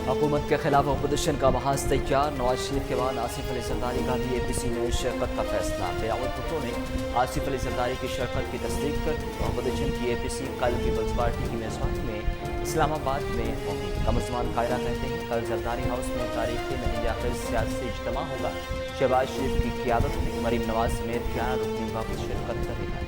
हुकूमत के खिलाफ अपोजिशन का महाज तैयार। नवाज शरीफ के बाद आसिफ अली जरदारी का भी APC में शिरकत का फैसला। बिलावल भुट्टो ने आसिफ अली जरदारी की शिरकत की तस्दीक कर दी। अपोजिशन की APC कल पीपल्स पार्टी की मेज़बानी में इस्लामाबाद में होगी। कमरजमान कायरा कहते हैं कल जरदारी हाउस में तारीखी नतीजा सियासी इज्तिमा होगा। शहबाज शरीफ की क़ियादत में मरीम नवाज समेत 11 रुकनी वक्त शिरकत करेगा।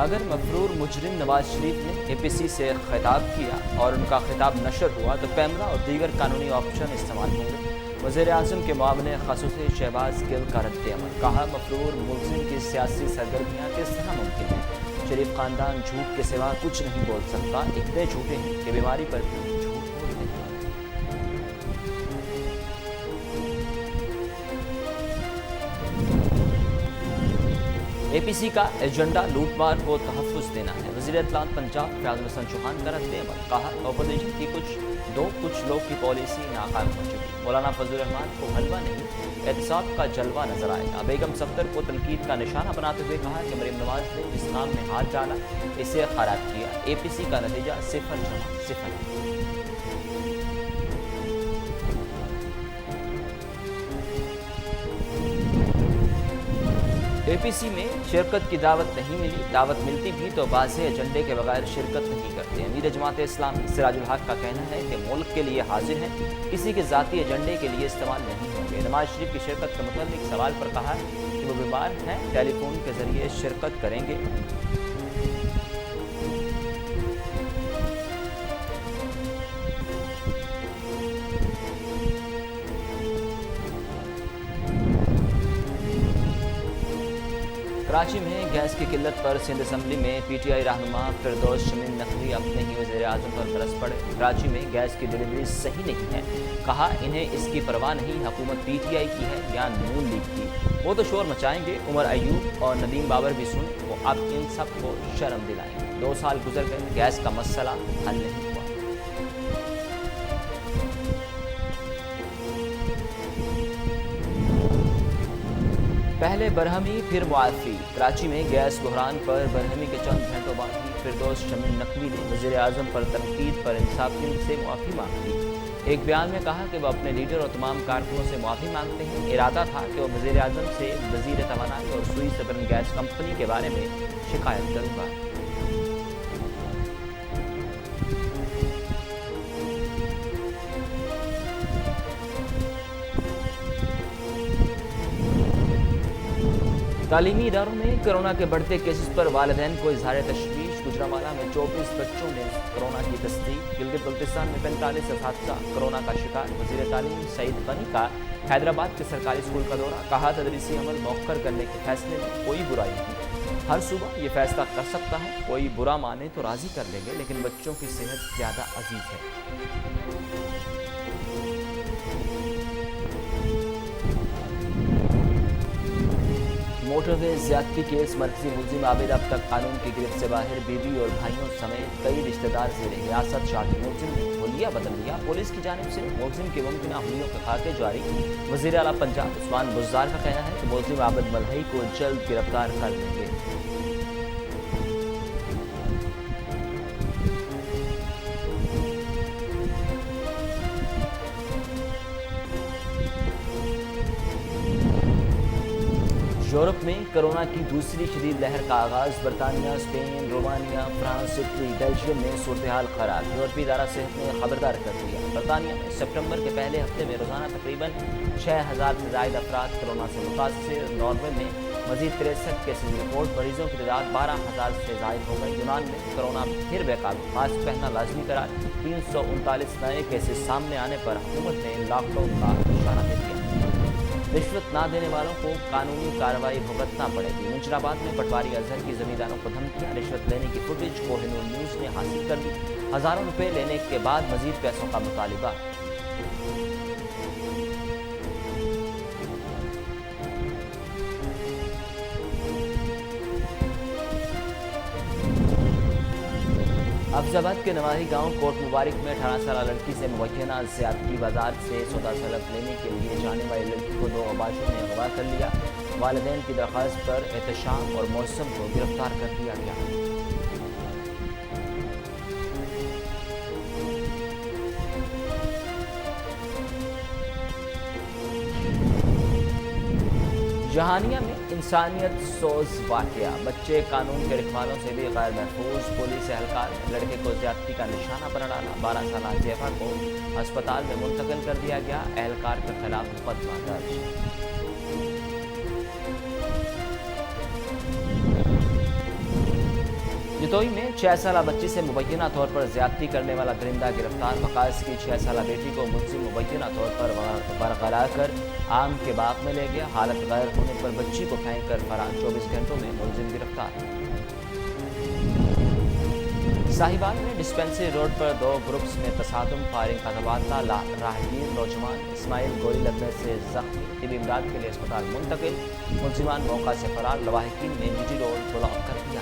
अगर मफरूर मुजरिम नवाज शरीफ ने APC से खिताब किया और उनका खिताब नशर हुआ तो कैमरा और दीगर कानूनी ऑप्शन इस्तेमाल होंगे। वज़ीर-ए-आज़म के मामले खसूसी शहबाज गिल का रद्द-ए-अमल। कहा मफरूर मुलज़िम की सियासी सरगर्मियाँ किस तरह मुमकिन है। शरीफ ख़ानदान झूठ के सिवा कुछ नहीं बोल सकता। इतने झूठे हैं कि बीमारी पर भी झूठ बोलते हैं। APC का एजेंडा लूटमार को तहफ़्फ़ुज़ देना है। वज़ीर इत्तलात पंजाब फ़याज़ुल हसन चौहान का रद्द-ए-अमल। कहा अपोजिशन की कुछ लोग की पॉलिसी नाकाम हो चुकी। मौलाना फजल रहमान को हलवा नहीं एहतसाब का जलवा नजर आएगा। बेगम सफ्दर को तनकीद का निशाना बनाते हुए कहा कि मरीम नवाज ने जिस काम में हाथ डाला इसे खराब किया। APC का नतीजा 0-0 है। APC में शिरकत की दावत नहीं मिली। दावत मिलती भी तो वाज़ेह एजेंडे के बगैर शिरकत नहीं करते। अमीर जमात इस्लामी सिराजुल हक का कहना है कि मुल्क के लिए हाजिर हैं, किसी के ज़ाती एजेंडे के लिए इस्तेमाल नहीं होंगे। नवाज शरीफ की शिरकत के मुताल्लिक सवाल पर कहा कि वो बीमार हैं, टेलीफोन के ज़रिए शिरकत करेंगे। कराची में गैस की किल्लत पर सिंध असम्बली में PTI रहनुमा फिरदौस शमीम नकवी अपने ही वज़ीर-ए-आज़म पर बरस पड़े। कराची में गैस की डिलीवरी सही नहीं है। कहा इन्हें इसकी परवाह नहीं, हुकूमत PTI की है या नून लीग की। वो तो शोर मचाएंगे। उमर अयूब और नदीम बाबर भी सुने, वो अब इन सब को शर्म दिलाएंगे। 2 साल गुजर गए, गैस का मसला हल नहीं हुआ। पहले बरहमी फिर मुआफ़ी। कराची में गैस बहरान पर बरहमी के चंद घंटों बाद ही फिरदौस शमीम नकवी ने वज़ीर-ए-आज़म पर तनकीद पर इंसाफियत से मुआफ़ी मांग ली। एक बयान में कहा कि वह अपने लीडर और तमाम कारकुनों से मुआफ़ी मांगते हैं। इरादा था कि वह वज़ीर-ए-आज़म से वज़ीर तवानाई और सुई सबरन गैस कंपनी के बारे में शिकायत करूँगा। तालीमी इदारों में कोरोना के बढ़ते केसेस पर वालिदैन को इजहार तशवीश। गुजरांवाला में 24 बच्चों में कोरोना की तस्दीक। गिलगित बल्तिस्तान में 45 असातिज़ा कोरोना का शिकार। वज़ीर तालीम सईद गनी का हैदराबाद के सरकारी स्कूल का दौरा। कहा तदरीसी अमल मौखर करने के फैसले में कोई बुराई नहीं। हर सूबा ये फैसला कर सकता है। कोई बुरा माने तो राज़ी कर लेंगे, लेकिन बच्चों की सेहत ज़्यादा अजीज़ है। मोटरवे ज़्यादती केस मरकजी मुलजिम आबिद अब तक कानून की गिरफ्त से बाहर। बीवी और भाइयों समेत कई रिश्तेदार ज़ेर हिरासत। शादी मुलजिम ने हुलिया बदल लिया। पुलिस की जानिब से मुलजिम के मुमकिन हुलियों के खाके जारी। वज़ीर आला पंजाब उस्मान बुज़दार का कहना है कि मुलजिम आबिद मलहई को जल्द गिरफ्तार कर लेंगे। यूरोप में कोरोना की दूसरी शदीद लहर का आगाज़। बरतानिया, Spain, Romania, France, Italy, Belgium में सूरत हाल ख़राब। यूरोपीय इदारा सेहत ने खबरदार कर दिया। बरतानिया में सितंबर के पहले हफ्ते में रोज़ाना तकरीबन 6000 से ज़ायद अफराद कोरोना से मुतासर। नॉर्वे में मज़ीद 63 केसेज रिपोर्ट। मरीजों की तादाद 12000 से ज़ायद हो गई। यूनान में कोरोना फिर बेकाबू। मास्क पहनना लाजमी करार। 339 नए केसेज सामने आने पर हुकूमत ने लॉकडाउन का इशारा दे दिया। रिश्वत ना देने वालों को कानूनी कार्रवाई भुगतना पड़ेगी। मुंशराबाद में पटवारी अजहर की जमींदारों को धमकियां। रिश्वत लेने की फुटेज कोहिनूर न्यूज़ ने हासिल कर ली। हज़ारों रुपए लेने के बाद मजीद पैसों का मुतालिबा। حافظ آباد کے نواحی گاؤں کوٹ مبارک میں 18 سالہ لڑکی سے مبینہ زیادتی بازار سے سودا سلف لینے کے لیے جانے والی لڑکی کو 2 آباشوں نے اغوا کر لیا۔ والدین کی درخواست پر احتشام اور موسم کو گرفتار کر دیا گیا۔ جہانیہ میں انسانیت سوز واقعہ، بچے قانون کے رکھوالوں سے بھی غیر محفوظ، پولیس اہلکار نے لڑکے کو زیادتی کا نشانہ بنا ڈالا۔ 12 سالہ حذیفہ کو ہسپتال میں منتقل کر دیا گیا، اہلکار کے خلاف مقدمہ درج۔ جتوئی میں 6 سالہ بچی سے مبینہ طور پر زیادتی کرنے والا درندہ گرفتار، مقاصد کی 6 سالہ بیٹی کو ملزم مبینہ طور پر برقرار کر آم کے باغ میں لے گیا، حالت غیر ہونے پر بچی کو پھینک کر فرار، 24 گھنٹوں میں ملزم گرفتار۔ صاحبان میں ڈسپنسری روڈ پر 2 گروپس میں تصادم، فائرنگ کا تبادلہ، راہگیر نوجوان اسماعیل گولی لگنے سے زخمی، طبی امداد کے لیے اسپتال منتقل، ملزمان موقع سے فرار، لواحقین نے جی ٹی روڈ بلاک کر دیا۔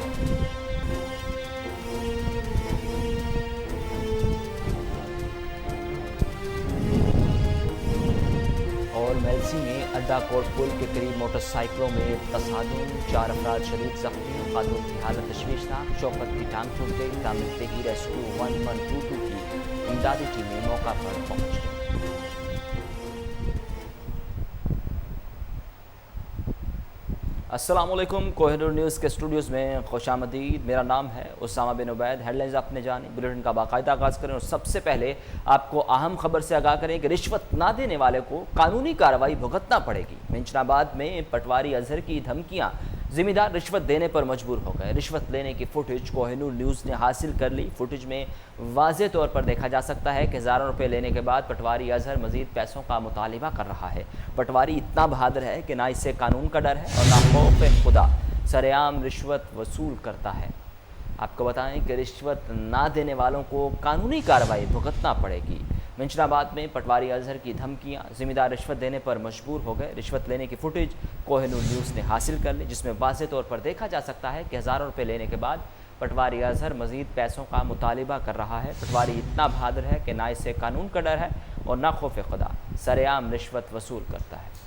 اور میلسی میں اڈا کوٹ پل کے قریب موٹر سائیکلوں میں تصادم، 4 افراد شدید زخمی، خاتون کی حالت تشویشناک، شوکت کی ٹانگ ٹوٹ گئی، ملتے ہی ریسکیو 1122 کی امدادی ٹیمیں موقع پر پہنچ گئی۔ السلام علیکم، کوہ نور نیوز کے اسٹوڈیوز میں خوش آمدید۔ میرا نام ہے اسامہ بن عبید۔ ہیڈ لائنز آپ نے جانی، بلیٹن کا باقاعدہ آغاز کریں اور سب سے پہلے آپ کو اہم خبر سے آگاہ کریں کہ رشوت نہ دینے والے کو قانونی کارروائی بھگتنا پڑے گی۔ منچن آباد میں پٹواری اظہر کی دھمکیاں، ذمہ دار رشوت دینے پر مجبور ہو گئے۔ رشوت لینے کی فوٹیج کوہ نور نیوز نے حاصل کر لی۔ فوٹیج میں واضح طور پر دیکھا جا سکتا ہے کہ ہزاروں روپے لینے کے بعد پٹواری اظہر مزید پیسوں کا مطالبہ کر رہا ہے۔ پٹواری اتنا بہادر ہے کہ نہ اسے قانون کا ڈر ہے اور نہ خوف خدا، سرے عام رشوت وصول کرتا ہے۔ آپ کو بتائیں کہ رشوت نہ دینے والوں کو قانونی کارروائی بھگتنا پڑے گی۔ منچن آباد میں پٹواری اظہر کی دھمکیاں، ذمہ دار رشوت دینے پر مجبور ہو گئے۔ رشوت لینے کی فوٹیج کوہ نور نیوز نے حاصل کر لی، جس میں واضح طور پر دیکھا جا سکتا ہے کہ ہزاروں روپے لینے کے بعد پٹواری اظہر مزید پیسوں کا مطالبہ کر رہا ہے۔ پٹواری اتنا بہادر ہے کہ نہ اسے قانون کا ڈر ہے اور نہ خوف خدا، سرے عام رشوت وصول کرتا ہے۔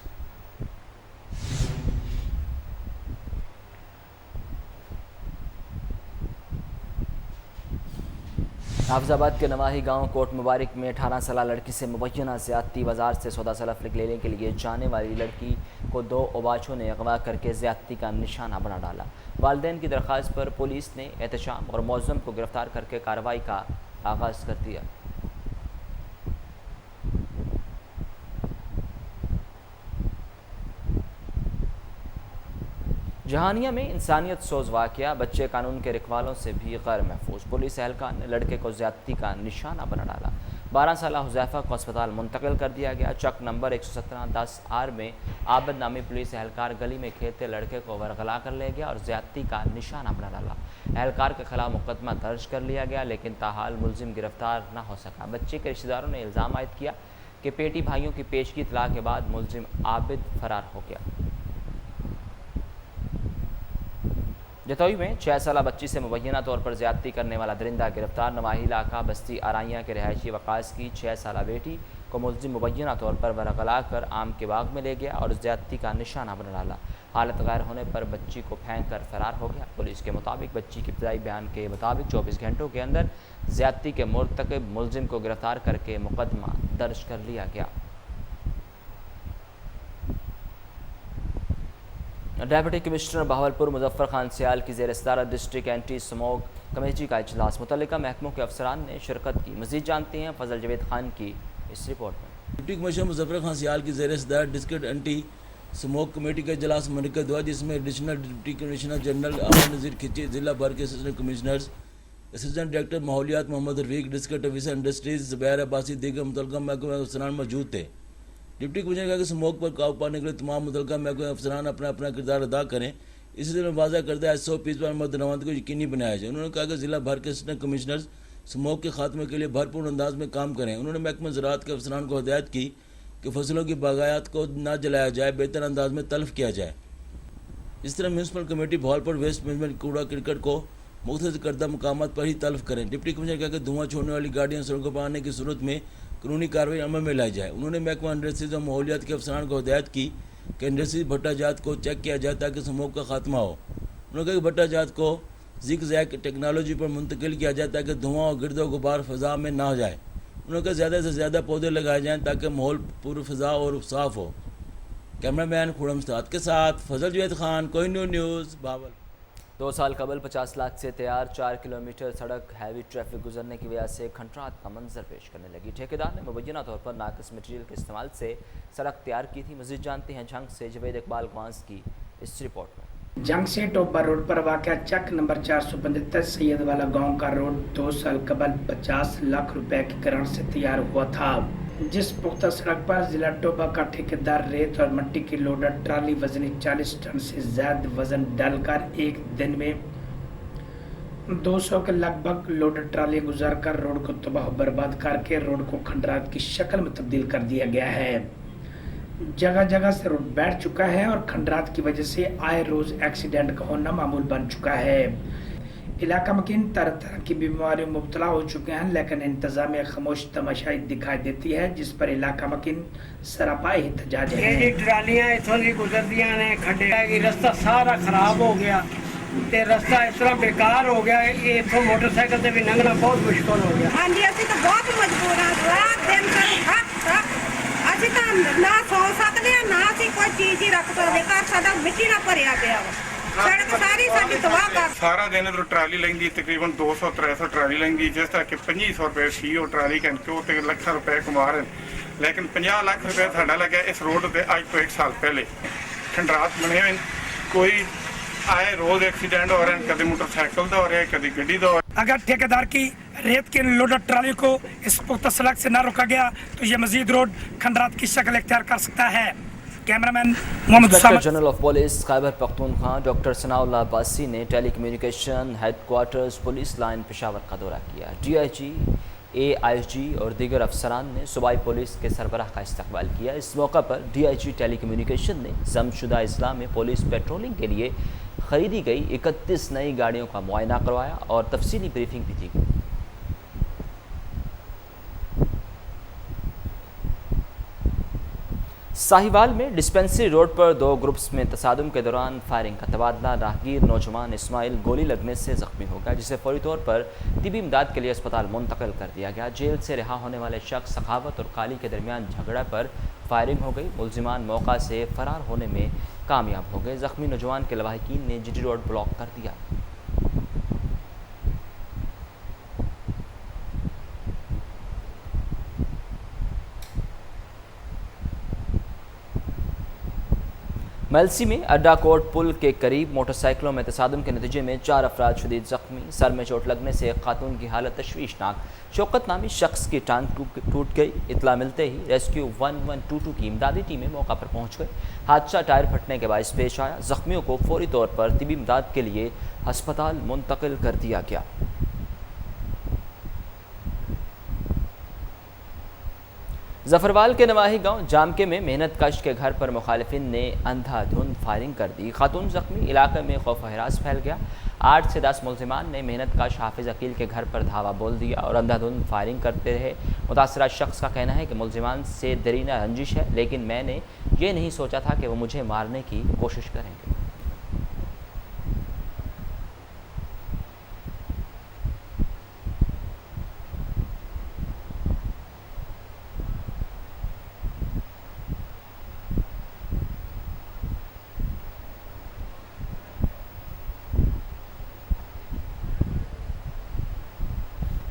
حافظ آباد کے نواحی گاؤں کوٹ مبارک میں 18 سالہ لڑکی سے مبینہ زیادتی، بازار سے سودا سلف لینے کے لیے جانے والی لڑکی کو 2 اوباشوں نے اغوا کر کے زیادتی کا نشانہ بنا ڈالا۔ والدین کی درخواست پر پولیس نے احتشام اور ملزم کو گرفتار کر کے کارروائی کا آغاز کر دیا۔ جہانیہ میں انسانیت سوز واقعہ، بچے قانون کے رکھوالوں سے بھی غیر محفوظ، پولیس اہلکار نے لڑکے کو زیادتی کا نشانہ بنا ڈالا۔ 12 سالہ حذیفہ کو اسپتال منتقل کر دیا گیا۔ چک نمبر 117-10R میں عابد نامی پولیس اہلکار گلی میں کھیلتے لڑکے کو ورغلا کر لے گیا اور زیادتی کا نشانہ بنا ڈالا۔ اہلکار کے خلاف مقدمہ درج کر لیا گیا، لیکن تاحال ملزم گرفتار نہ ہو سکا۔ بچے کے رشتہ داروں نے الزام عائد کیا کہ پیٹی بھائیوں کی پیشگی اطلاع کے بعد ملزم عابد فرار ہو گیا۔ جتوئی میں 6 سالہ بچی سے مبینہ طور پر زیادتی کرنے والا درندہ گرفتار، نواحی علاقہ بستی آرائیاں کے رہائشی وقاص کی 6 سالہ بیٹی کو ملزم مبینہ طور پر ورغلا کر آم کے باغ میں لے گیا اور زیادتی کا نشانہ بنا ڈالا۔ حالت غیر ہونے پر بچی کو پھینک کر فرار ہو گیا۔ پولیس کے مطابق بچی کے ابتدائی بیان کے مطابق 24 گھنٹوں کے اندر زیادتی کے مرتکب ملزم کو گرفتار کر کے مقدمہ درج کر لیا گیا۔ ڈیپٹی کمشنر بہاولپور مظفر خان سیال کی زیر صدارت ڈسٹرکٹ اینٹی سموک کمیٹی کا اجلاس، متعلقہ محکموں کے افسران نے شرکت کی۔ مزید جانتے ہیں فضل جاوید خان کی اس رپورٹ میں۔ ڈپٹی کمشنر مظفر خان سیال کی زیر صدارت ڈسٹرکٹ اینٹی سموک کمیٹی کا اجلاس منعقد ہوا، جس میں additional deputy commissioner general Ahmad Nazir Khichi, ضلع بھر کے اسسٹنٹ کمشنرز، اسسٹنٹ ڈائریکٹر ماحولیات Muhammad Rafiq, district officer industries Zubair Abbasi, دیگر متعلقہ محکمہ افسران موجود تھے۔ ڈپٹی کمشنر نے کہا کہ اسموک پر قابو پانے کے لیے تمام متعلقہ محکمہ افسران اپنا اپنا کردار ادا کریں، اسی طرح واضح کردہ ہے 100% پر عمل درآمد کو یقینی بنایا جائے۔ انہوں نے کہا کہ ضلع بھر کے اسسٹنٹ کمشنرز اسموک کے خاتمے کے لیے بھرپور انداز میں کام کریں۔ انہوں نے محکمہ زراعت کے افسران کو ہدایت کی کہ فصلوں کی باغیات کو نہ جلایا جائے، بہتر انداز میں تلف کیا جائے۔ اس طرح municipal committee Bahawalpur waste management کوڑا کرکٹ کو मुख्तलिफ करदा मकामात पर ही तल्फ करें। डिप्टी कमिश्नर कहा कि धुआं छोड़ने वाली गाड़ियाँ सड़कों पर आने की सूरत में कानूनी कार्रवाई अमल में लाई जाए। उन्होंने महकमा इंडस्ट्रीज और माहौलियात के अफसरान को हिदायत की कि इंडस्ट्रीज भट्टा जात को चेक किया जाए ताकि स्मोक का खात्मा हो। उन्होंने कहा कि भट्टा जात को जिग जैक टेक्नोलॉजी पर मुंतकिल किया जाए ताकि धुआं और गिरद गुबार फ़ज़ा में ना हो जाए। उन्होंने कहा ज़्यादा से ज़्यादा पौधे लगाए जाएँ ताकि माहौल पूरी फ़ज़ा और साफ़ हो। कैमरामैन खुरम उस्ताद के साथ फजल जुवैद खान, कोहिनूर न्यूज़, बावल। 2 साल कबल 50 लाख से तैयार 4 किलोमीटर सड़क हैवी ट्रैफिक गुजरने की वजह से खंडरात का मंजर पेश करने लगी। ठेकेदार ने मुबैना तौर पर नाकिस मटीरियल के इस्तेमाल से सड़क तैयार की थी। मज़ीद जानते हैं जंग से जवेद इकबाल गवांस की इस रिपोर्ट में। जंग से टोबा रोड पर वाक़या चक नंबर 475 सैयद वाला गांव का रोड 2 साल कबल 50 लाख रुपए के ग्रांट से तैयार हुआ था, जिस पुख्ता सड़क पर जिला टोबा का ठेकेदार रेत और मिट्टी की लोडर ट्राली वजनी 40 टन से ज्यादा वजन डालकर एक दिन में 200 के लगभग लोडर ट्राली गुजार कर रोड को तबाह बर्बाद करके रोड को खंडरात की शक्ल में तब्दील कर दिया गया है। जगह जगह से रोड बैठ चुका है और खंडरात की वजह से आए रोज एक्सीडेंट का होना मामूल बन चुका है। इलाका मकीन तरह तरह की बीमारियों में मुब्तला हो चुके हैं, लेकिन इंतजामिया खामोश तमाशाई दिखाई देती है, जिस पर इलाका मकीन सरापा एहतजाज है। ये ट्रालियां इथों दी गुजरदियां ने खड्डे कि रास्ता सारा खराब हो गया ते रास्ता इस तरह बेकार हो गया, ये इथों मोटरसाइकिल से भी लंघना बहुत मुश्किल हो गया। हाँ जी, असं तो बहुत मजबूर हाँ, रात दिन ਅਸੀਂ ਤਾਂ ਨਾ ਸੌ ਸਕਦੇ ਆ ਨਾ ਅਸੀਂ ਕੋਈ ਚੀਜ਼ ਹੀ ਰੱਖ ਸਕਦੇ ਘਰ ਸਾਡਾ ਮਿੱਟੀ ਨਾਲ ਭਰਿਆ ਪਿਆ ਵਾ ਸੜਕ ਸਾਰੀ ਸਾਡੀ ਤਬਾਹ ਕਰ ਸਾਰਾ ਦਿਨ ਇਧਰ ਟਰਾਲੀ ਲੈਂਦੀ ਤਕਰੀਬਨ 200-300 ਟਰਾਲੀ ਲੈਂਦੀ, ਜਿਸ ਤਰ੍ਹਾਂ ਕਿ 2500 ਰੁਪਏ ਸੀ ਉਹ ਟਰਾਲੀ ਕਣਕ ਉਹ ਤੇ ਲੱਖਾਂ ਰੁਪਏ ਕਮਾ ਰਹੇ, ਲੇਕਿਨ 50 ਲੱਖ ਰੁਪਏ ਸਾਡਾ ਲੱਗਿਆ ਇਸ ਰੋਡ ਤੇ ਅੱਜ ਤੋਂ 1 ਸਾਲ ਪਹਿਲੇ। ਖੰਡਰਾਤ ਬਣੇ ਹੋਏ ਕੋਈ आए रोज एक्सीडेंट हो रहे हैं, कभी मोटरसाइकिल का हो रहा है, कभी गड्डी का हो रहा है। अगर ठेकेदार की रेत के लोडर ट्राली को इस पुख्ता सड़क से न रोका गया तो ये मजीद रोड खंडरात की शक्ल इख्तियार कर सकता है। Cameraman Mohammad inspector general of police Khyber Pakhtunkhwa doctor Sanaullah Abbasi ने telecommunication headquarters police line Peshawar का दौरा किया। DIG, AIG और दीगर अफसरान ने सूबाई पुलिस के सरबराह का इस्तकबाल किया। इस मौका पर DIG टेली कम्युनिकेशन ने जमशुदा अजला में पुलिस पेट्रोलिंग के लिए खरीदी गई 31 नई गाड़ियों का मुआयना करवाया और तफसीली ब्रीफिंग भी दी गई। साहिवाल में डिस्पेंसरी रोड पर 2 ग्रुप्स में तसादुम के दौरान फायरिंग का तबादला। राहगीर नौजवान इस्माइल गोली लगने से ज़ख्मी हो गया, जिसे फौरी तौर पर तिबी इमदाद के लिए अस्पताल मुंतकिल कर दिया गया। जेल से रिहा होने वाले शख्स सखावत और काली के दरमियान झगड़ा पर फायरिंग हो गई। मुलजिमान मौका से फरार होने में कामयाब हो गए। ज़ख्मी नौजवान के लवाहिकीन ने GT रोड ब्लॉक कर दिया। मेलसी में अड्डा कोट पुल के करीब मोटरसाइकिलों में तसादुम के नतीजे में 4 अफराद शदीद ज़ख्मी। सर में चोट लगने से एक खातून की हालत तशवीशनाक। शौकत नामी शख्स की टांग टूट गई। इतला मिलते ही रेस्क्यू 1122 की इमदादी टीमें मौका पर पहुंच गई। हादसा टायर फटने के बायस पेश आया। ज़ख्मियों को फौरी तौर पर तिबी इमदाद के लिए अस्पताल मुंतकिल कर दिया गया। जफरवाल के नवाही गांव जामके में मेहनत कश के घर पर मुखालिफिन ने अंधाधुंध फायरिंग कर दी। खातून ज़ख्मी। इलाके में खौफ हरास फैल गया। 8 से 10 मुलजिमान ने मेहनत कश हाफिज अकील के घर पर धावा बोल दिया और अंधाधुंध फायरिंग करते रहे। मुतासरा शख्स का कहना है कि मुलजिमान से दरीना रंजिश है, लेकिन मैंने ये नहीं सोचा था कि वो मुझे मारने की कोशिश करेंगे।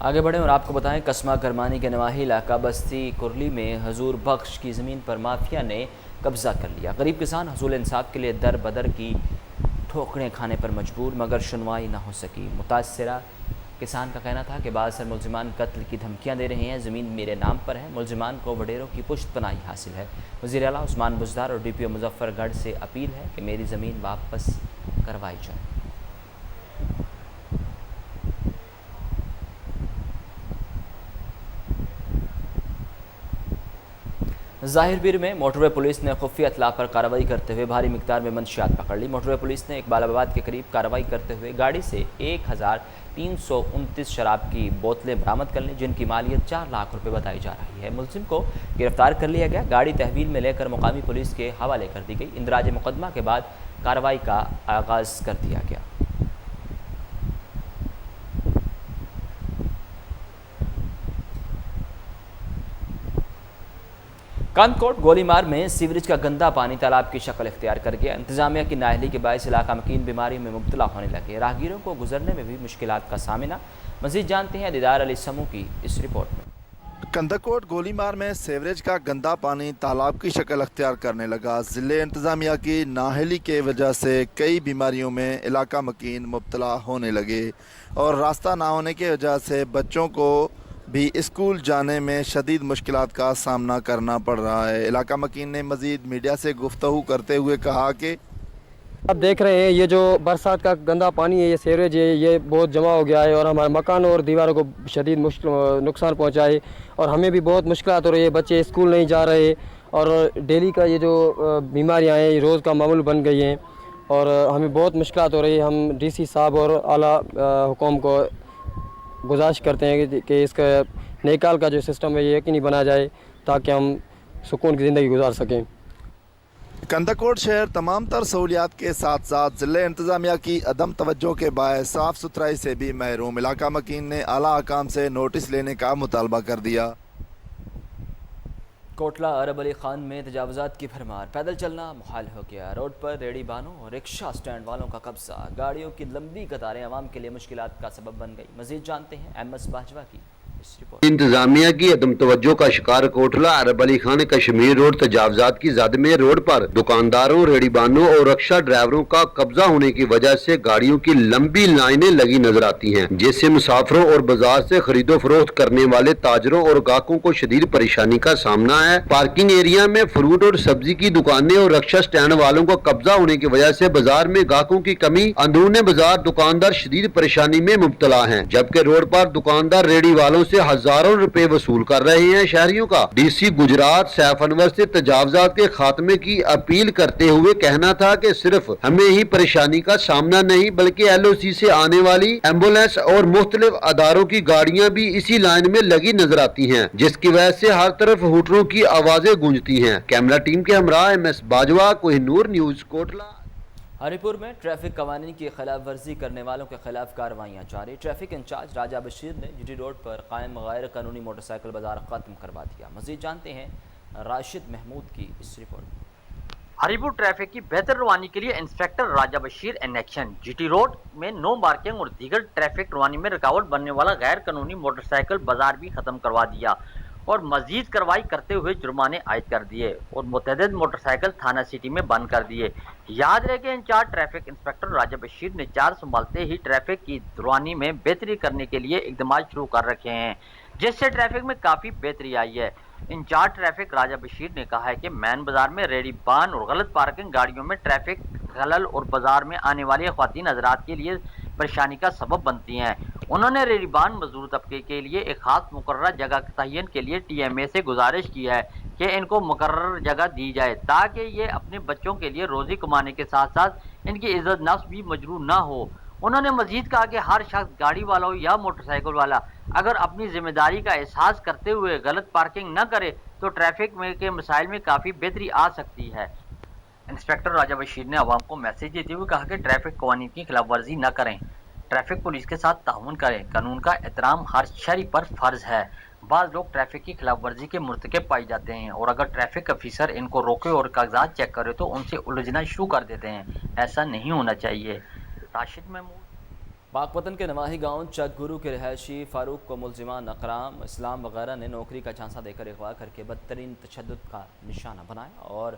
आगे बढ़ें और आपको बताएं, कस्मा करमानी के नवाही इलाका बस्ती कुरली में हजूर बख्श की ज़मीन पर माफिया ने कब्ज़ा कर लिया। गरीब किसान हसूल इंसाफ के लिए दर बदर की ठोकरें खाने पर मजबूर, मगर सुनवाई ना हो सकी। मुतासरा किसान का कहना था कि बाज़ मुलजिमान कत्ल की धमकियां दे रहे हैं। ज़मीन मेरे नाम पर है। मुलजिमान को वडेरों की पुश्त पनाही हासिल है। वज़ीर आला उस्मान बुज़दार और DPO मुजफ्फरगढ़ से अपील है कि मेरी ज़मीन वापस करवाई जाए। ظاہر پیر میں موٹروے پولیس نے خفیہ اطلاع پر کارروائی کرتے ہوئے بھاری مقدار میں منشیات پکڑ لی۔ موٹروے پولیس نے اقبال آباد کے قریب کارروائی کرتے ہوئے گاڑی سے 1329 شراب کی بوتلیں برآمد کر لیں، جن کی مالیت 4 لاکھ روپے بتائی جا رہی ہے۔ ملزم کو گرفتار کر لیا گیا، گاڑی تحویل میں لے کر مقامی پولیس کے حوالے کر دی گئی۔ اندراج مقدمہ کے بعد کارروائی کا آغاز کر دیا گیا۔ کانکوٹ گولی مار میں سیوریج کا گندا پانی تالاب کی شکل اختیار کر گیا۔ انتظامیہ کی نااہلی کے باعث علاقہ مکین بیماریوں میں مبتلا ہونے لگے، راہگیروں کو گزرنے میں بھی مشکلات کا سامنا۔ مزید جانتے ہیں دیدار علی سمو کی اس رپورٹ میں۔ کندکوٹ گولی مار میں سیوریج کا گندا پانی تالاب کی شکل اختیار کرنے لگا۔ ضلع انتظامیہ کی نااہلی کی وجہ سے کئی بیماریوں میں علاقہ مکین مبتلا ہونے لگے اور راستہ نہ ہونے کی وجہ سے بچوں کو بھی اسکول جانے میں شدید مشکلات کا سامنا کرنا پڑ رہا ہے۔ علاقہ مکین نے مزید میڈیا سے گفتگو کرتے ہوئے کہا کہ آپ دیکھ رہے ہیں یہ جو برسات کا گندا پانی ہے، یہ سیوریج ہے، یہ بہت جمع ہو گیا ہے اور ہمارے مکانوں اور دیواروں کو شدید نقصان پہنچا ہے اور ہمیں بھی بہت مشکلات ہو رہی ہے۔ بچے اسکول نہیں جا رہے اور ڈیلی کا یہ جو بیماریاں ہیں یہ روز کا معمول بن گئی ہیں اور ہمیں بہت مشکلات ہو رہی ہے۔ ہم ڈی سی صاحب اور اعلیٰ حکام کو گزارش کرتے ہیں کہ اس کا نکال کا جو سسٹم ہے یہ یقینی بنا جائے تاکہ ہم سکون کی زندگی گزار سکیں۔ کندکوٹ شہر تمام تر سہولیات کے ساتھ ساتھ ضلع انتظامیہ کی عدم توجہ کے باعث صاف ستھرائی سے بھی محروم۔ علاقہ مکین نے اعلیٰ حکام سے نوٹس لینے کا مطالبہ کر دیا۔ کوٹلہ عرب علی خان میں تجاوزات کی بھرمار، پیدل چلنا محال ہو گیا۔ روڈ پر ریڑھی بانوں اور رکشہ سٹینڈ والوں کا قبضہ، گاڑیوں کی لمبی قطاریں عوام کے لیے مشکلات کا سبب بن گئی۔ مزید جانتے ہیں ایم ایس باجوہ کی اس رپورٹ۔ انتظامیہ کی عدم توجہ کا شکار کوٹلہ عرب علی خان کشمیر روڈ تجاوزات کی زد میں روڈ پر دکانداروں، ریڑھی بانوں اور رکشہ ڈرائیوروں کا قبضہ ہونے کی وجہ سے گاڑیوں کی لمبی لائنیں لگی نظر آتی ہیں، جس سے مسافروں اور بازار سے خرید و فروخت کرنے والے تاجروں اور گاہکوں کو شدید پریشانی کا سامنا ہے۔ پارکنگ ایریا میں فروٹ اور سبزی کی دکانیں اور رکشہ سٹینڈ والوں کا قبضہ ہونے کی وجہ سے بازار میں گاہکوں کی کمی، اندرون بازار دکاندار شدید پریشانی میں مبتلا ہیں، جبکہ روڈ پر دکاندار ریڑھی والوں سے ہزاروں روپے وصول کر رہے ہیں۔ شہریوں کا ڈی سی گجرات سیف انور سے تجاوزات کے خاتمے کی اپیل کرتے ہوئے کہنا تھا کہ صرف ہمیں ہی پریشانی کا سامنا نہیں بلکہ ایل او سی سے آنے والی ایمبولینس اور مختلف اداروں کی گاڑیاں بھی اسی لائن میں لگی نظر آتی ہیں، جس کی وجہ سے ہر طرف ہوٹلوں کی آوازیں گونجتی ہیں۔ کیمرہ ٹیم کے ہمراہ M S Bajwa, Koh Noor news, Kotla. ہری پور میں ٹریفک قوانین کی خلاف ورزی کرنے والوں کے خلاف کارروائیاں جاری۔ ٹریفک انچارج راجہ بشیر نے جی ٹی روڈ پر قائم غیر قانونی موٹر سائیکل بازار ختم کروا دیا۔ مزید جانتے ہیں راشد محمود کی اس رپورٹ میں۔ ہری پور ٹریفک کی بہتر روانی کے لیے inspector Raja Bashir in action. G T road میں نو پارکنگ اور دیگر ٹریفک روانی میں رکاوٹ بننے والا غیر قانونی موٹر سائیکل بازار بھی ختم کروا دیا اور مزید کارروائی کرتے ہوئے جرمانے عائد کر دیے اور متعدد موٹر سائیکل تھانہ سٹی میں بند کر دیے۔ یاد رہے کہ incharge traffic inspector Raja Bashir نے چارج سنبھالتے ہی ٹریفک کی روانی میں بہتری کرنے کے لیے اقدامات شروع کر رکھے ہیں، جس سے ٹریفک میں کافی بہتری آئی ہے۔ انچارج ٹریفک راجہ بشیر نے کہا ہے کہ مین بازار میں ریڑھی بان اور غلط پارکنگ گاڑیوں میں ٹریفک خلل اور بازار میں آنے والی خواتین حضرات کے لیے پریشانی کا سبب بنتی ہیں۔ انہوں نے ریڑھی بان مزدور طبقے کے لیے ایک خاص مقررہ جگہ تعین کے لیے ٹی ایم اے سے گزارش کی ہے کہ ان کو مقرر جگہ دی جائے تاکہ یہ اپنے بچوں کے لیے روزی کمانے کے ساتھ ساتھ ان کی عزت نفس بھی مجروح نہ ہو۔ انہوں نے مزید کہا کہ ہر شخص گاڑی والا ہو یا موٹر سائیکل والا اگر اپنی ذمہ داری کا احساس کرتے ہوئے غلط پارکنگ نہ کرے تو ٹریفک کے مسائل میں کافی بہتری آ سکتی ہے۔ انسپیکٹر راجہ بشیر نے عوام کو میسج دیتے ہوئے کہا کہ ٹریفک قوانین کی خلاف ورزی نہ کریں، ٹریفک پولیس کے ساتھ تعاون کریں، قانون کا احترام ہر شہری پر فرض ہے۔ بعض لوگ ٹریفک کی خلاف ورزی کے مرتکب پائی جاتے ہیں اور اگر ٹریفک افیسر ان کو روکے اور کاغذات چیک کرے تو ان سے الجھنا شروع کر دیتے ہیں، ایسا نہیں ہونا چاہیے۔ راشد محمود۔ پاکپتن کے نواحی گاؤں چک گرو کے رہائشی فاروق کو ملزمان اکرام اسلام وغیرہ نے نوکری کا جھانسا دے کر اغوا کر کے بدترین تشدد کا نشانہ بنایا اور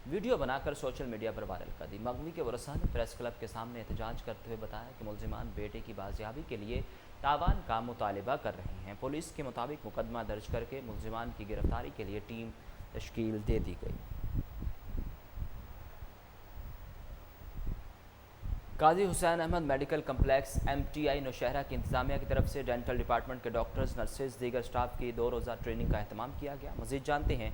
ویڈیو بنا کر سوشل میڈیا پر وائرل کر دی۔ مغوی کے ورثاء نے پریس کلب کے سامنے احتجاج کرتے ہوئے بتایا کہ ملزمان بیٹے کی بازیابی کے لیے تاوان کا مطالبہ کر رہے ہیں۔ پولیس کے مطابق مقدمہ درج کر کے ملزمان کی گرفتاری کے لیے ٹیم تشکیل دے دی گئی۔ Qazi Hussain Ahmad medical complex M T I Nowshera کی انتظامیہ کی طرف سے ڈینٹل ڈپارٹمنٹ کے ڈاکٹرز، نرسز، دیگر سٹاف کی 2 روزہ ٹریننگ کا اہتمام کیا گیا۔ مزید جانتے ہیں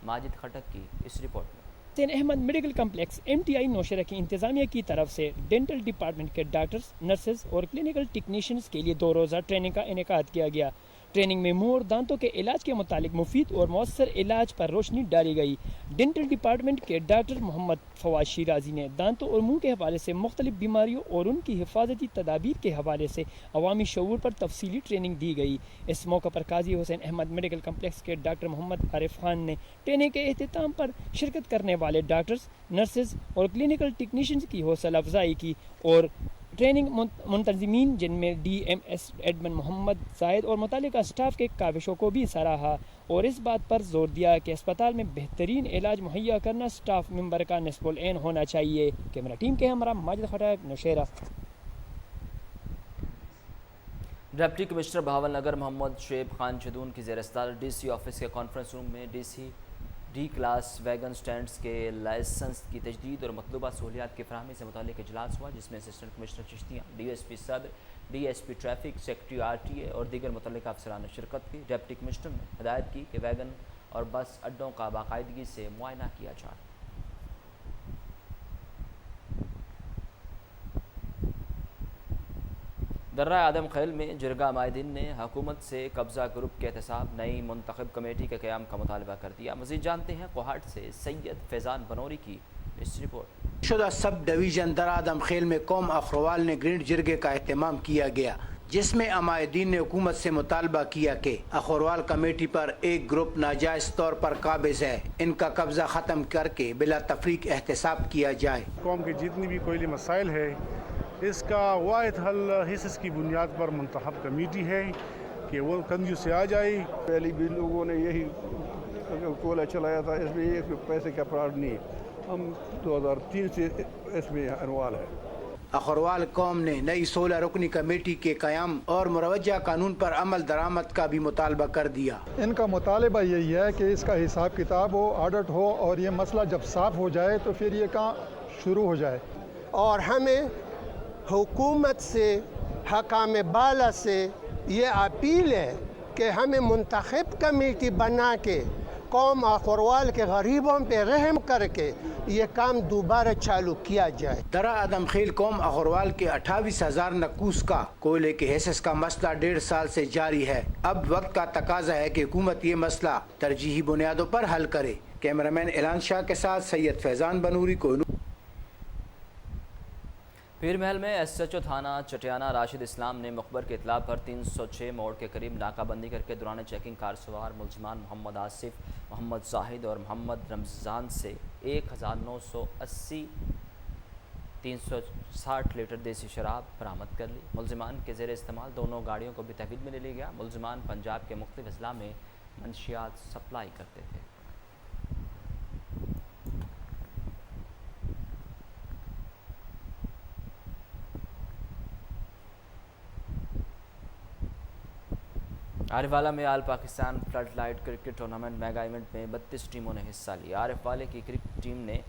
माजिद खटक की इस रिपोर्ट में। Hussain Ahmad medical complex MTI Nowshera की इंतजामिया की तरफ से डेंटल डिपार्टमेंट के डॉक्टर्स, नर्सेज और क्लिनिकल टेक्नीशियंस के लिए 2 रोज़ा ट्रेनिंग का इनेकाद किया गया। ट्रेनिंग में मुंह और दांतों के इलाज के मुतालिक मुफीद और मौसर इलाज पर रोशनी डाली गई। डेंटल डिपार्टमेंट के डॉक्टर मोहम्मद फवाद शिराजी ने दांतों और मुंह के हवाले से मुख्तलिफ बीमारियों और उनकी हिफाजती तदाबीर के हवाले से अवामी शऊर पर तफसीली ट्रेनिंग दी गई। इस मौका पर काजी हुसैन अहमद मेडिकल कम्प्लेक्स के डॉक्टर मोहम्मद आरिफ खान ने ट्रेनिंग के एहतिताम पर शिरकत करने वाले डॉक्टर्स, नर्सेज और क्लिनिकल टेक्नीशियंस की हौसला अफजाई की और ट्रेनिंग मुंतज़मीन जिनमें DMS एडमन मोहम्मद जायद और मुतालिका स्टाफ के काविशों को भी सराहा और इस बात पर जोर दिया कि अस्पताल में बेहतरीन इलाज मुहैया करना स्टाफ मेंबर का निस्बुल ऐन होना चाहिए। कैमरा टीम के हमरा माजिद खटक, नौशहरा। डिप्टी कमिश्नर बहावलनगर मोहम्मद शुएब खान जदून की ज़ेर-ए-सदारत DC ऑफिस के कॉन्फ्रेंस रूम में D क्लास वैगन स्टैंड्स के लाइसेंस की तजदीद और मतलूबा सहूलियात की फराहमी से मुताल्लिक़ इजलास हुआ, जिसमें असिस्टेंट कमिश्नर चिश्तियाँ, DSP सदर, DSP ट्रैफिक, सेक्रेटरी RTA और दीगर मुतल्लिक़ अफसरान ने शिरकत की। डिप्टी कमिश्नर ने हिदायत की कि वैगन और बस अड्डों का बाकायदगी से मुआयना किया जाए। दर्रा आदम खैल में जिरगा माहिदीन ने हुकूमत से कब्ज़ा ग्रुप के एहतसाब नई मुंतखब कमेटी के क़याम का मुतालबा कर दिया। मज़ीद जानते हैं कोहाट से सैयद फैज़ान बनोरी की इस रिपोर्ट। शुदा सब डिवीज़न दर्रा आदम खेल में कौम अखरवाल ने ग्रीन जिरगे का अहतमाम किया गया, जिसमें अमायदीन ने हुकूमत से मुतालबा किया कि अखरवाल कमेटी पर एक ग्रुप नाजायज़ तौर पर काबिज़ है, इनका कब्ज़ा ख़त्म करके बिला तफरीक एहतसाब किया जाए। कौम की जितनी भी कोयली मसाइल है इसका वाहिद हल हिस्स की बुनियाद पर मुंतखब कमेटी है कि वो कंजू से आ जाए। पहले भी लोगों ने यही कोयला चलाया था, इसमें एक पैसे का प्रावधान नहीं। हम 2003 से इसमें इन्वॉल्व है। अखरवाल कौम ने नई 16 रुकनी कमेटी के क़याम और मुरवजा कानून पर अमल दरामद का भी मुतालबा कर दिया। इनका मुतालबा यही है कि इसका हिसाब किताब हो, ऑडिट हो और ये मसला जब साफ हो जाए तो फिर ये काम शुरू हो जाए। और हमें हुकूमत से, हकाम बाला से ये अपील है कि हमें मुंतखब कमेटी बना के कौम अखरवाल के गरीबों पे रहम करके ये काम दोबारा चालू किया जाए। दर्रा आदम खेल कौम अखरवाल के 28,000 नकूस का कोयले के हिस्स का मसला 1.5 साल से जारी है। अब वक्त का तकाजा है कि हुकूमत ये मसला तरजीही बुनियादों पर हल करे। कैमरामैन एलान शाह के साथ सैयद फैज़ान बनूरी को। पीर महल में SHO थाना चटियाना राशिद इस्लाम ने मुखबर के इतला पर 306 मोड़ के करीब नाकाबंदी करके दौरान चेकिंग कार सवार मुलजमान मोहम्मद आसिफ, मोहम्मद जाहिद और मोहम्मद रमज़ान से 1980 360 लीटर देसी शराब बरामद कर ली। मुलजमान के ज़ेर इस्तेमाल दोनों गाड़ियों को भी तहवील में ले लिया गया। मुलजमान पंजाब के मुख्तलिफ अजला में मंशियात सप्लाई करते थे। आरिफवाला में all Pakistan flood light cricket tournament mega event में 32 टीमों ने हिस्सा लिया। आरिफवाले की क्रिकेट टीम ने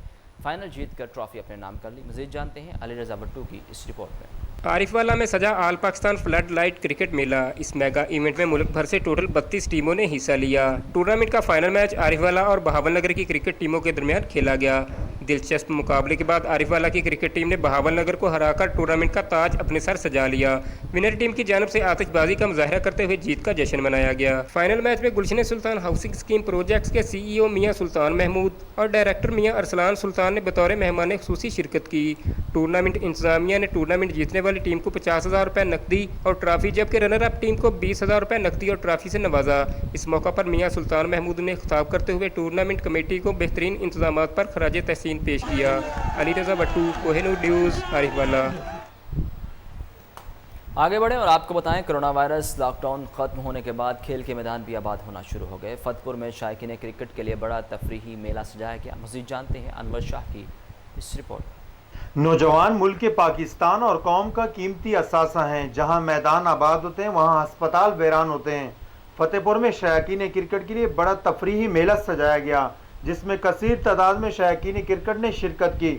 फाइनल जीत कर ट्रॉफी अपने नाम कर ली। मज़ीद जानते हैं अली रज़ा भट्टू की इस रिपोर्ट में। आरिफवाला में सजा आल पाकिस्तान फ्लड लाइट क्रिकेट मेला। इस मेगा इवेंट में मुल्क भर से टोटल 32 टीमों ने हिस्सा लिया। टूर्नामेंट का फाइनल मैच आरिफवाला और बहावलनगर की क्रिकेट टीमों के दरमियान खेला गया। दिलचस्प मुकाबले के बाद आरिफवाला की क्रिकेट टीम ने बहावलनगर को हराकर टूर्नामेंट का ताज अपने सर सजा लिया। विनर टीम की जानब से आतिशबाजी का मुजाहरा करते हुए जीत का जश्न मनाया गया। फाइनल मैच में गुलशन सुल्तान हाउसिंग स्कीम प्रोजेक्ट्स के CEO मियां सुल्तान महमूद और डायरेक्टर मियां अरसलान सुल्तान ने बतौर मेहमान खुसूसी शिरकत की। टूर्नामेंट इंतजामिया ने टूर्नामेंट जीतने वाली टीम को 50,000 रुपये नकदी और ट्रॉफी, जबकि रनर अप टीम को 20,000 रुपये नकदी और ट्रॉफी से नवाजा। इस मौका पर मियां सुल्तान महमूद ने खिताब करते हुए टूर्नामेंट कमेटी को बेहतरीन इंतजाम पर खराज तहसीन पेश किया। अली रज़ा भट्टू, कोहिनूर न्यूज़, आरिफवाला। आगे बढ़ें और आपको बताएं, कोरोना वायरस लॉकडाउन ख़त्म होने के बाद खेल के मैदान भी आबाद होना शुरू हो गए। फतपुर में शायकीन क्रिकेट के लिए बड़ा तफरीही मेला सजाया गया। मज़ीद जानते हैं अनवर शाह की इस रिपोर्ट। नौजवान मुल्क के पाकिस्तान और कौम का कीमती असासा हैं। जहां मैदान आबाद होते हैं वहां अस्पताल वीरान होते हैं। फतेहपुर में शायकीन क्रिकेट के लिए बड़ा तफरीही मेला सजाया गया, जिसमें कसीर तादाद में शायकीन क्रिकेट ने शिरकत की।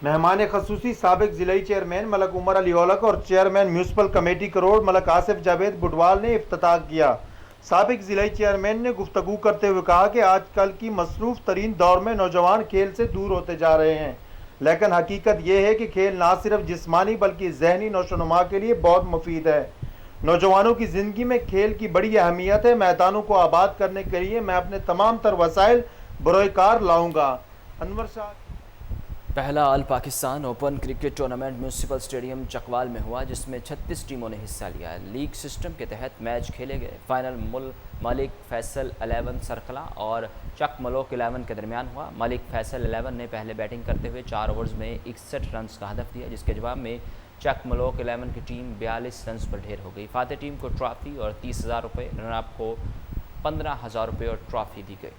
मेहमान खसूसी साबिक जिलाई चेयरमैन मलक उमर अली औलक और chairman municipal committee Karor Malik Asif Javed Budwal ने इफ्तिताह किया। سابق ضلعی چیئرمین نے گفتگو کرتے ہوئے کہا کہ آج کل کی مصروف ترین دور میں نوجوان کھیل سے دور ہوتے جا رہے ہیں، لیکن حقیقت یہ ہے کہ کھیل نہ صرف جسمانی بلکہ ذہنی نشوونما کے لیے بہت مفید ہے۔ نوجوانوں کی زندگی میں کھیل کی بڑی اہمیت ہے۔ میدانوں کو آباد کرنے کے لیے میں اپنے تمام تر وسائل بروئے کار لاؤں گا۔ انور شاہ پہلا all Pakistan open cricket tournament municipal stadium Chakwal میں ہوا، جس میں 36 ٹیموں نے حصہ لیا۔ لیگ سسٹم کے تحت میچ کھیلے گئے۔ فائنل ملک فیصل 11 سرکلہ اور چک ملوک 11 کے درمیان ہوا۔ ملک فیصل 11 نے پہلے بیٹنگ کرتے ہوئے 4 اوورز میں 61 رنز کا ہدف دیا، جس کے جواب میں چک ملوک 11 کی ٹیم 42 رنز پر ڈھیر ہو گئی۔ فاتح ٹیم کو ٹرافی اور 30,000 روپے، رنر اپ کو 15,000 روپے اور ٹرافی دی گئی۔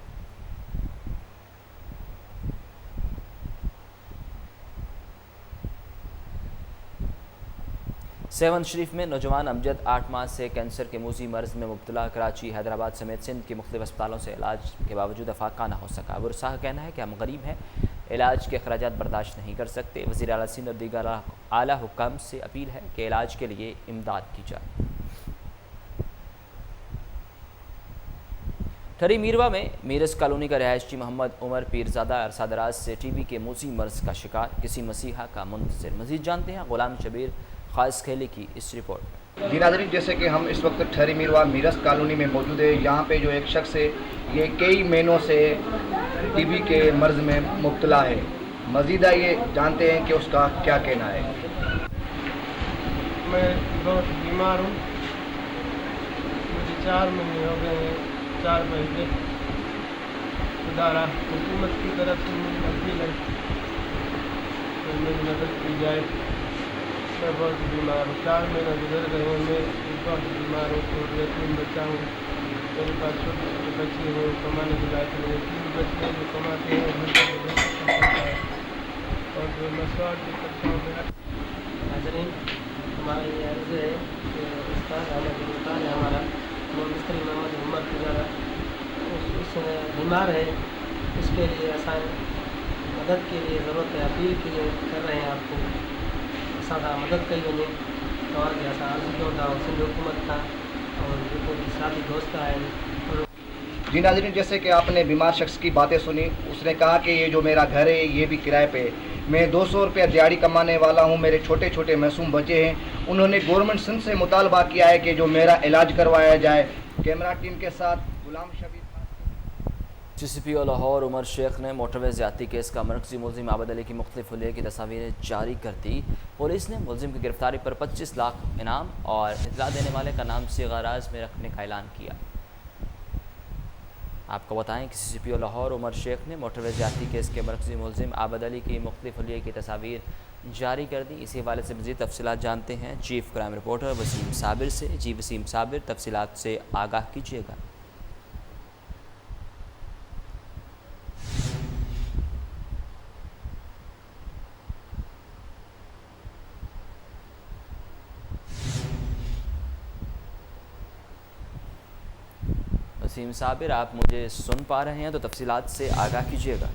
سیون شریف میں نوجوان امجد 8 ماہ سے کینسر کے موذی مرض میں مبتلا۔ کراچی، حیدرآباد سمیت سندھ کے مختلف اسپتالوں سے علاج کے باوجود افاقہ نہ ہو سکا۔ ورثاء کا کہنا ہے کہ ہم غریب ہیں، علاج کے اخراجات برداشت نہیں کر سکتے۔ وزیر اعلیٰ سندھ اور دیگر اعلیٰ حکام سے اپیل ہے کہ علاج کے لیے امداد کی جائے۔ ٹھری میروا میں میرس کالونی کا رہائشی محمد عمر پیرزادہ عرصہ دراز سے ٹی بی کے موذی مرض کا شکار، کسی مسیحا کا منتظر۔ مزید جانتے ہیں غلام شبیر خاص کھیلی کی اس رپورٹ۔ جی ناظرین، جیسے کہ ہم اس وقت ٹھری میروا میرس کالونی میں موجود ہے، یہاں پہ جو ایک شخص ہے یہ کئی مہینوں سے ٹی بی کے مرض میں مبتلا ہے۔ مزیدہ یہ جانتے ہیں کہ اس کا کیا کہنا ہے۔ میں بہت بیمار ہوں، مجھے 4 مہینے ہو گئے ہیں، 4 مہینے ادارہ حکومت کی طرف سے مجھے اپیل ہے کہ میری مدد کی جائے۔ میں بہت بیمار ہوں، 4 مہینے گزر گئے ہیں، میں بہت بیمار ہوں اور یتیم بچہ ہوں۔ میرے پاس چھوٹے چھوٹے بچے ہیں، کمانے کے لائق نہیں، 3 بچے ہیں جو کماتے ہیں اور جو مسواڑ کی کرتا ہوں میرا۔ ناظرین، ہمارا یہ عرض ہے کہ استاد احمد استاد ہے ہمارا مستری محمد عمر پیرزادہ، اس بیمار ہے، اس کے لیے آسان مدد کے لیے ضرورت ہے، اپیل کے لیے کر رہے ہیں آپ کو سادہ مدد کئی وجہ اور بھی آسان عرض کیوں تھا سندھ حکومت کا اور جو کوئی ساتھی دوست آئے۔ جی ناظرین، جیسے کہ آپ نے بیمار شخص کی باتیں سنی، اس نے کہا کہ یہ جو میرا گھر ہے یہ بھی کرائے پہ ہے، میں 200 روپیہ دیہاڑی کمانے والا ہوں، میرے چھوٹے چھوٹے معصوم بچے ہیں۔ انہوں نے گورنمنٹ سندھ سے مطالبہ کیا ہے کہ جو میرا علاج کروایا جائے۔ کیمرہ ٹیم کے ساتھ غلام شبیر۔ سی سی پی او لاہور عمر شیخ نے موٹر وے زیادتی کیس کا مرکزی ملزم عابد علی کی مختلف حلیے کی تصاویریں جاری کر دی۔ پولیس نے ملزم کی گرفتاری پر 25 لاکھ انعام اور اطلاع دینے والے کا نام صیغہ راز میں رکھنے کا اعلان کیا۔ آپ کو بتائیں کہ سی سی پی او لاہور عمر شیخ نے موٹر وے زیادتی کیس کے مرکزی ملزم عابد علی کی مختلف حلیے کی تصاویر جاری کر دی۔ اسی حوالے سے مزید تفصیلات جانتے ہیں چیف کرائم رپورٹر وسیم صابر سے۔ جی وسیم صابر، تفصیلات سے آگاہ کیجیے گا۔ وسیم صابر، آپ مجھے سن پا رہے ہیں تو تفصیلات سے آگاہ کیجیے گا۔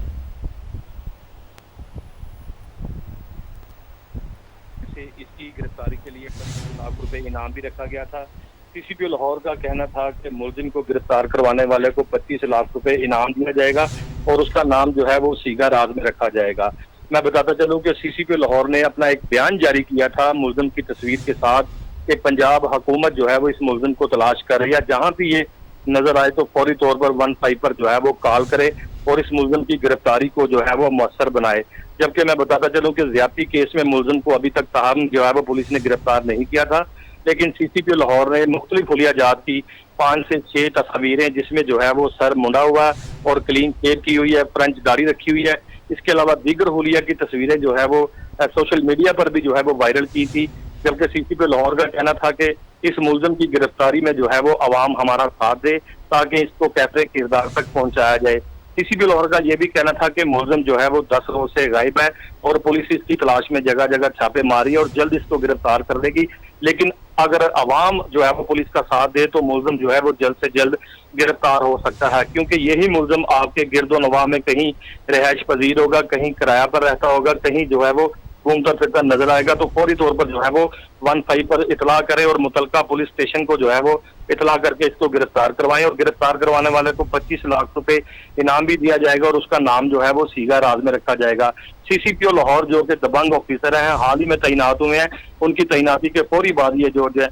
اس کی گرفتاری کے لیے 25 لاکھ روپے انعام بھی رکھا گیا تھا۔ سی سی پی او لاہور کا کہنا تھا کہ ملزم کو گرفتار کروانے والے کو 25 لاکھ روپے انعام دیا جائے گا اور اس کا نام جو ہے وہ صیغہ راز میں رکھا جائے گا۔ میں بتاتا چلوں کہ سی سی پی او لاہور نے اپنا ایک بیان جاری کیا تھا ملزم کی تصویر کے ساتھ کہ پنجاب حکومت جو ہے وہ اس ملزم کو تلاش کر رہی ہے، جہاں بھی یہ نظر آئے تو فوری طور پر 15 پر جو ہے وہ کال کرے اور اس ملزم کی گرفتاری کو جو ہے وہ مؤثر بنائے۔ جبکہ میں بتاتا چلوں کہ زیادتی کیس میں ملزم کو ابھی تک تاہم جو ہے وہ پولیس نے گرفتار نہیں کیا تھا، لیکن سی سی پی او لاہور نے مختلف حلیہ جات کی 5 سے 6 تصاویریں جس میں جو ہے وہ سر منڈا ہوا اور کلین شیو کی ہوئی ہے، فرنچ داڑھی رکھی ہوئی ہے، اس کے علاوہ دیگر حلیہ کی تصویریں جو ہے وہ سوشل میڈیا پر بھی جو ہے وہ وائرل کی تھی۔ جبکہ سی سی پی او لاہور کا کہنا تھا کہ اس ملزم کی گرفتاری میں جو ہے وہ عوام ہمارا ساتھ دے تاکہ اس کو کیفے کردار تک پہنچایا جائے۔ سی سی پی او لاہور کا یہ بھی کہنا تھا کہ ملزم جو ہے وہ 10 روز سے غائب ہے اور پولیس اس کی تلاش میں جگہ جگہ چھاپے ماری ہے اور جلد اس کو گرفتار کر دے گی، لیکن اگر عوام جو ہے وہ پولیس کا ساتھ دے تو ملزم جو ہے وہ جلد سے جلد گرفتار ہو سکتا ہے، کیونکہ یہی ملزم آپ کے گرد و نواح میں کہیں رہائش پذیر ہوگا، کہیں کرایہ پر رہتا ہوگا، کہیں جو ہے وہ घूमता फिरता नजर आएगा तो फौरी तौर पर जो है वो 15 पर इतला करें और मुतलका पुलिस स्टेशन को जो है वो इतला करके इसको गिरफ्तार करवाएं, और गिरफ्तार करवाने वाले को 25 लाख रुपए इनाम भी दिया जाएगा और उसका नाम जो है वो सीगा राज में रखा जाएगा। CCPO लाहौर जो कि दबंग ऑफिसर हैं, हाल ही में तैनात हुए हैं, उनकी तैनाती के फौरी बाद ये जो है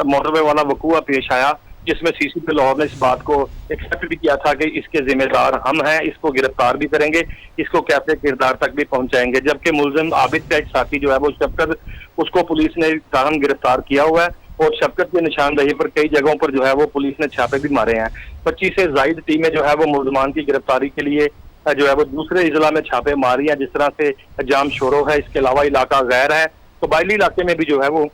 मोटरवे वाला वकूआ पेश आया, जिसमें CCPO लाहौर ने इस बात को एक्सेप्ट भी किया था कि इसके जिम्मेदार हम हैं, इसको गिरफ्तार भी करेंगे, इसको कैसे किरदार तक भी पहुंचाएंगे। जबकि मुलजिम आबिद का एक साथी जो है वो शफकत, उसको पुलिस ने ताहम गिरफ्तार किया हुआ है और शफकत की निशानदही पर कई जगहों पर जो है वो पुलिस ने छापे भी मारे हैं। 25 से जायद टीमें जो है वो मुलजमान की गिरफ्तारी के लिए जो है वो दूसरे इजला में छापे मारी हैं, जिस तरह से जाम शोरो है। इसके अलावा इलाका गैर है, कबायली इलाके में भी जो है वो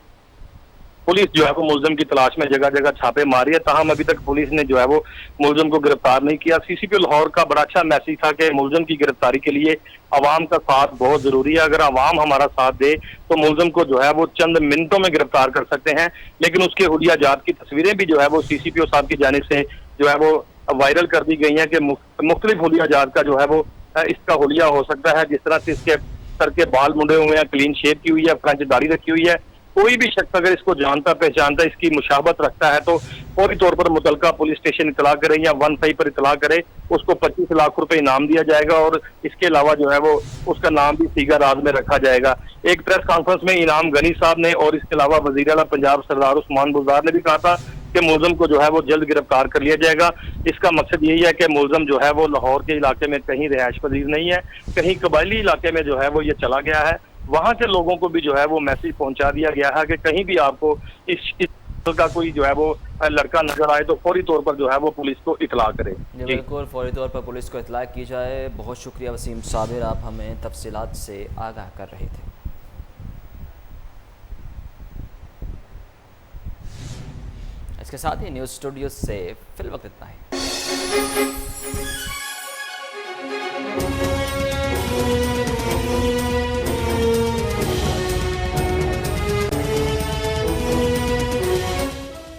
पुलिस जो है वो मुलजिम की तलाश में जगह जगह छापे मारी है, ताहम अभी तक पुलिस ने जो है वो मुलजिम को गिरफ्तार नहीं किया। CCPO लाहौर का बड़ा अच्छा मैसेज था कि मुलजिम की गिरफ्तारी के लिए अवाम का साथ बहुत जरूरी है। अगर अवाम हमारा साथ दे तो मुलजिम को जो है वो चंद मिनटों में गिरफ्तार कर सकते हैं, लेकिन उसके हुलिया जात की तस्वीरें भी जो है वो CCPO साहब की जानिब से जो है वो वायरल कर दी गई हैं कि मुख्तलिफ हुलिया जात का जो है वो इसका हुलिया हो सकता है। जिस तरह से इसके सर के बाल मुंडे हुए हैं, क्लीन शेव की हुई है, फ्रेंच दाढ़ी रखी हुई है, कोई भी शख्स अगर इसको जानता पहचानता, इसकी मुशाबत रखता है तो फौरी तौर पर मुतलका पुलिस स्टेशन इतला करे या 15 पर इतला करे, उसको 25 लाख रुपए इनाम दिया जाएगा और इसके अलावा जो है वो उसका नाम भी सीगा राज में रखा जाएगा। एक प्रेस कॉन्फ्रेंस में इनाम गनी साहब ने और इसके अलावा वजीर आला पंजाब सरदार उस्मान बुज़दार ने भी कहा था कि मुलजिम को जो है वो जल्द गिरफ्तार कर लिया जाएगा। इसका मकसद यही है कि मुलजिम जो है वो लाहौर के इलाके में कहीं रिहाइश पजीर नहीं है, कहीं कबायली इलाके में जो है वो ये चला गया है। वहां के लोगों को भी जो है वो मैसेज पहुंचा दिया गया है कि कहीं भी आपको इस का कोई जो है वो लड़का नजर आए तो फौरी तौर पर जो है वो पुलिस को इतला करे। बिल्कुल, फौरी तौर पर पुलिस को इतला की जाए। बहुत शुक्रिया वसीम साबिर, आप हमें तफसीलात से आगाह कर रहे थे। इसके साथ ही न्यूज़ स्टूडियो से फिल वक्त इतना है।